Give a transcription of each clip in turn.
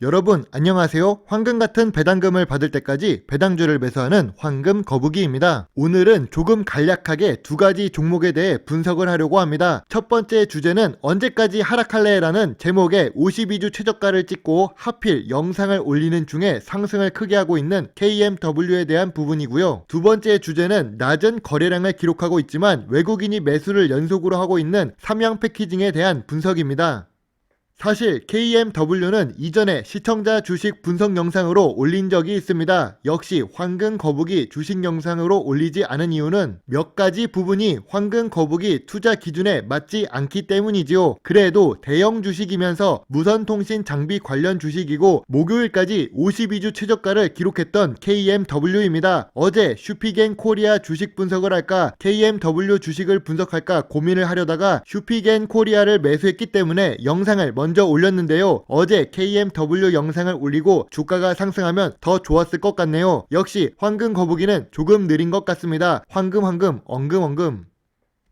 여러분 안녕하세요. 황금 같은 배당금을 받을 때까지 배당주를 매수하는 황금 거북이입니다. 오늘은 조금 간략하게 두 가지 종목에 대해 분석을 하려고 합니다. 첫 번째 주제는 언제까지 하락할래? 라는 제목의 52주 최저가를 찍고 하필 영상을 올리는 중에 상승을 크게 하고 있는 KMW에 대한 부분이고요. 두 번째 주제는 낮은 거래량을 기록하고 있지만 외국인이 매수를 연속으로 하고 있는 삼양 패키징에 대한 분석입니다. 사실 KMW는 이전에 시청자 주식 분석 영상으로 올린 적이 있습니다. 역시 황금 거북이 주식 영상으로 올리지 않은 이유는 몇 가지 부분이 황금 거북이 투자 기준에 맞지 않기 때문이지요. 그래도 대형 주식이면서 무선통신 장비 관련 주식이고 목요일까지 52주 최저가를 기록했던 KMW입니다. 어제 슈피겐 코리아 주식 분석을 할까 KMW 주식을 분석할까 고민을 하려다가 슈피겐 코리아를 매수했기 때문에 영상을 먼저 올렸는데요. 어제 KMW 영상을 올리고 주가가 상승하면 더 좋았을 것 같네요. 역시 황금 거북이는 조금 느린 것 같습니다. 엉금.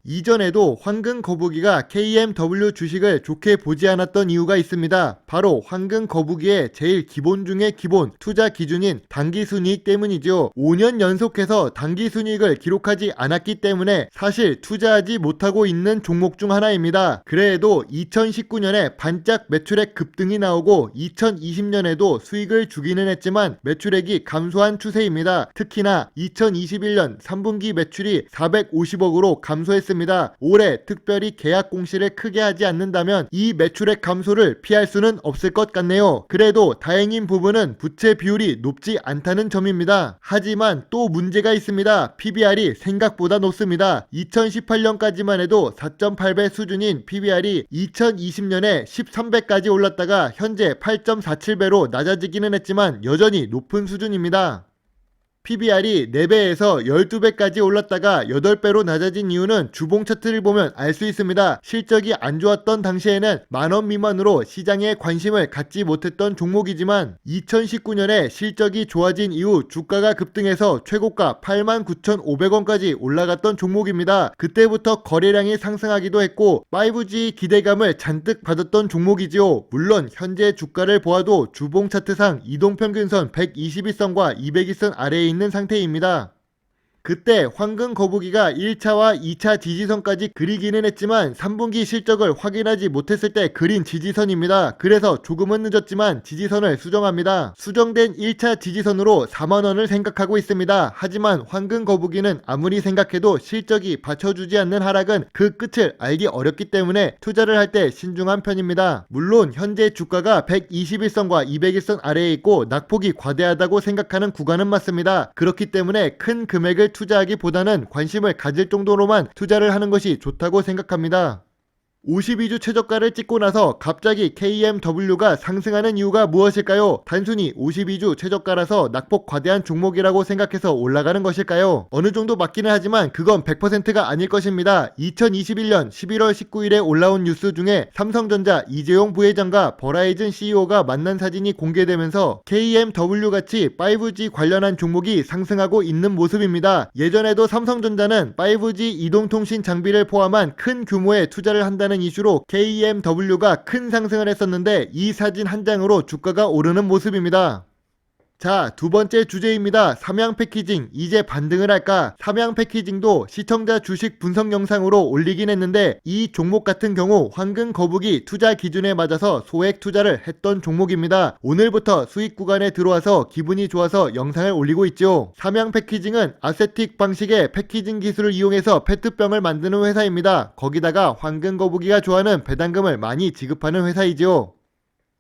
이전에도 황금 거북이가 KMW 주식을 좋게 보지 않았던 이유가 있습니다. 바로 황금 거북이의 제일 기본 중에 기본 투자 기준인 당기순이익 때문이죠. 5년 연속해서 당기순이익을 기록하지 않았기 때문에 사실 투자하지 못하고 있는 종목 중 하나입니다. 그래도 2019년에 반짝 매출액 급등이 나오고 2020년에도 수익을 주기는 했지만 매출액이 감소한 추세입니다. 특히나 2021년 3분기 매출이 450억으로 감소했습니다. 올해 특별히 계약 공시를 크게 하지 않는다면 이 매출액 감소를 피할 수는 없을 것 같네요. 그래도 다행인 부분은 부채 비율이 높지 않다는 점입니다. 하지만 또 문제가 있습니다. PBR이 생각보다 높습니다. 2018년까지만 해도 4.8배 수준인 PBR이 2020년에 13배까지 올랐다가 현재 8.47배로 낮아지기는 했지만 여전히 높은 수준입니다. PBR이 4배에서 12배까지 올랐다가 8배로 낮아진 이유는 주봉 차트를 보면 알 수 있습니다. 실적이 안 좋았던 당시에는 만원 미만으로 시장에 관심을 갖지 못했던 종목이지만 2019년에 실적이 좋아진 이후 주가가 급등해서 최고가 89,500원까지 올라갔던 종목입니다. 그때부터 거래량이 상승하기도 했고 5G 기대감을 잔뜩 받았던 종목이지요. 물론 현재 주가를 보아도 주봉 차트상 이동평균선 121선과 200일선 아래에 있는 상태입니다. 그때 황금 거북이가 1차와 2차 지지선까지 그리기는 했지만 3분기 실적을 확인하지 못했을 때 그린 지지선입니다. 그래서 조금은 늦었지만 지지선을 수정합니다. 수정된 1차 지지선으로 4만원을 생각하고 있습니다. 하지만 황금 거북이는 아무리 생각해도 실적이 받쳐주지 않는 하락은 그 끝을 알기 어렵기 때문에 투자를 할 때 신중한 편입니다. 물론 현재 주가가 121선과 200일선 아래에 있고 낙폭이 과대하다고 생각하는 구간은 맞습니다. 그렇기 때문에 큰 금액을 투자하기보다는 관심을 가질 정도로만 투자를 하는 것이 좋다고 생각합니다. 52주 최저가를 찍고 나서 갑자기 KMW가 상승하는 이유가 무엇일까요? 단순히 52주 최저가라서 낙폭 과대한 종목이라고 생각해서 올라가는 것일까요? 어느 정도 맞기는 하지만 그건 100%가 아닐 것입니다. 2021년 11월 19일에 올라온 뉴스 중에 삼성전자 이재용 부회장과 버라이즌 CEO가 만난 사진이 공개되면서 KMW 같이 5G 관련한 종목이 상승하고 있는 모습입니다. 예전에도 삼성전자는 5G 이동통신 장비를 포함한 큰 규모의 투자를 한다는 이슈로 KMW가 큰 상승을 했었는데 이 사진 한 장으로 주가가 오르는 모습입니다. 자, 두 번째 주제입니다. 삼양 패키징 이제 반등을 할까? 삼양 패키징도 시청자 주식 분석 영상으로 올리긴 했는데 이 종목 같은 경우 황금 거북이 투자 기준에 맞아서 소액 투자를 했던 종목입니다. 오늘부터 수익 구간에 들어와서 기분이 좋아서 영상을 올리고 있죠. 삼양 패키징은 아세틱 방식의 패키징 기술을 이용해서 페트병을 만드는 회사입니다. 거기다가 황금 거북이가 좋아하는 배당금을 많이 지급하는 회사이죠.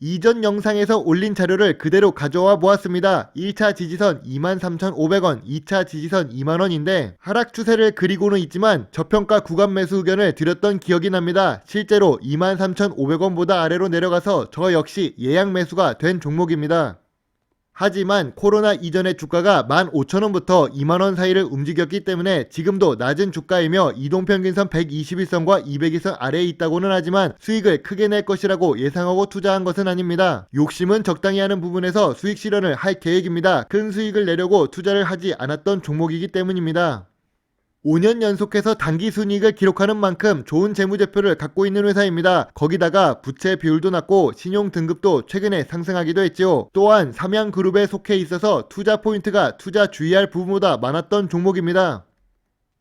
이전 영상에서 올린 자료를 그대로 가져와 보았습니다. 1차 지지선 23,500원, 2차 지지선 2만원인데 하락 추세를 그리고는 있지만 저평가 구간 매수 의견을 드렸던 기억이 납니다. 실제로 23,500원보다 아래로 내려가서 저 역시 예약 매수가 된 종목입니다. 하지만 코로나 이전의 주가가 15,000원부터 2만원 사이를 움직였기 때문에 지금도 낮은 주가이며 이동평균선 121선과 200일선 아래에 있다고는 하지만 수익을 크게 낼 것이라고 예상하고 투자한 것은 아닙니다. 욕심은 적당히 하는 부분에서 수익 실현을 할 계획입니다. 큰 수익을 내려고 투자를 하지 않았던 종목이기 때문입니다. 5년 연속해서 단기 순이익을 기록하는 만큼 좋은 재무제표를 갖고 있는 회사입니다. 거기다가 부채 비율도 낮고 신용 등급도 최근에 상승하기도 했죠. 또한 삼양그룹에 속해 있어서 투자 포인트가 투자 주의할 부분보다 많았던 종목입니다.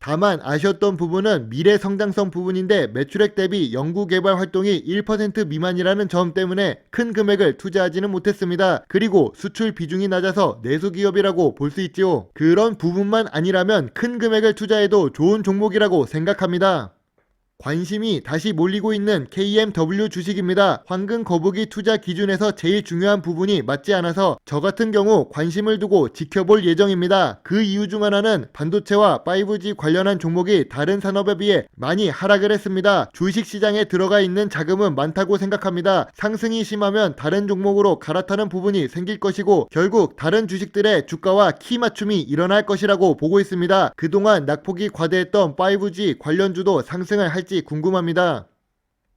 다만 아쉬웠던 부분은 미래 성장성 부분인데 매출액 대비 연구개발 활동이 1% 미만이라는 점 때문에 큰 금액을 투자하지는 못했습니다. 그리고 수출 비중이 낮아서 내수기업이라고 볼 수 있지요. 그런 부분만 아니라면 큰 금액을 투자해도 좋은 종목이라고 생각합니다. 관심이 다시 몰리고 있는 KMW 주식입니다. 황금 거북이 투자 기준에서 제일 중요한 부분이 맞지 않아서 저 같은 경우 관심을 두고 지켜볼 예정입니다. 그 이유 중 하나는 반도체와 5G 관련한 종목이 다른 산업에 비해 많이 하락을 했습니다. 주식시장에 들어가 있는 자금은 많다고 생각합니다. 상승이 심하면 다른 종목으로 갈아타는 부분이 생길 것이고 결국 다른 주식들의 주가와 키 맞춤이 일어날 것이라고 보고 있습니다. 그동안 낙폭이 과대했던 5G 관련주도 상승을 할지 궁금합니다.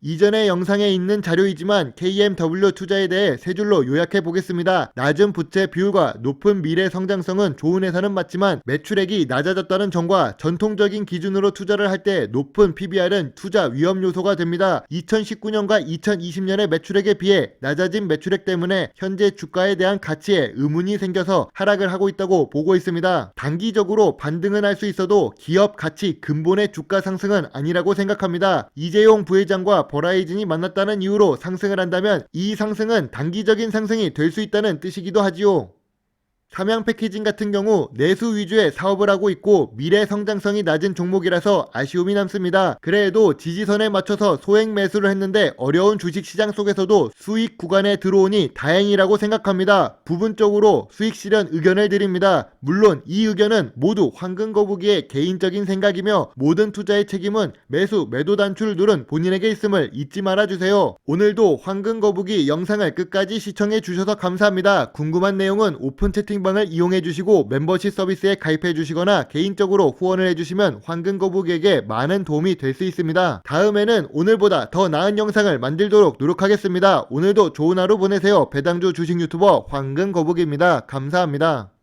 이전의 영상에 있는 자료이지만 KMW 투자에 대해 세 줄로 요약해 보겠습니다. 낮은 부채 비율과 높은 미래 성장성은 좋은 회사는 맞지만 매출액이 낮아졌다는 점과 전통적인 기준으로 투자를 할 때 높은 PBR은 투자 위험 요소가 됩니다. 2019년과 2020년의 매출액에 비해 낮아진 매출액 때문에 현재 주가에 대한 가치에 의문이 생겨서 하락을 하고 있다고 보고 있습니다. 단기적으로 반등은 할 수 있어도 기업 가치 근본의 주가 상승은 아니라고 생각합니다. 이재용 부회장과 버라이즌이 만났다는 이유로 상승을 한다면 이 상승은 단기적인 상승이 될 수 있다는 뜻이기도 하지요. 삼양패키징 같은 경우 내수 위주의 사업을 하고 있고 미래 성장성이 낮은 종목이라서 아쉬움이 남습니다. 그래도 지지선에 맞춰서 소액 매수를 했는데 어려운 주식시장 속에서도 수익 구간에 들어오니 다행이라고 생각합니다. 부분적으로 수익 실현 의견을 드립니다. 물론 이 의견은 모두 황금거북이의 개인적인 생각이며 모든 투자의 책임은 매수 매도 단추를 누른 본인에게 있음을 잊지 말아주세요. 오늘도 황금거북이 영상을 끝까지 시청해 주셔서 감사합니다. 궁금한 내용은 오픈 채팅방을 이용해 주시고 멤버십 서비스에 가입해 주시거나 개인적으로 후원을 해주시면 황금거북이에게 많은 도움이 될 수 있습니다. 다음에는 오늘보다 더 나은 영상을 만들도록 노력하겠습니다. 오늘도 좋은 하루 보내세요. 배당주 주식 유튜버 황금거북이입니다. 감사합니다.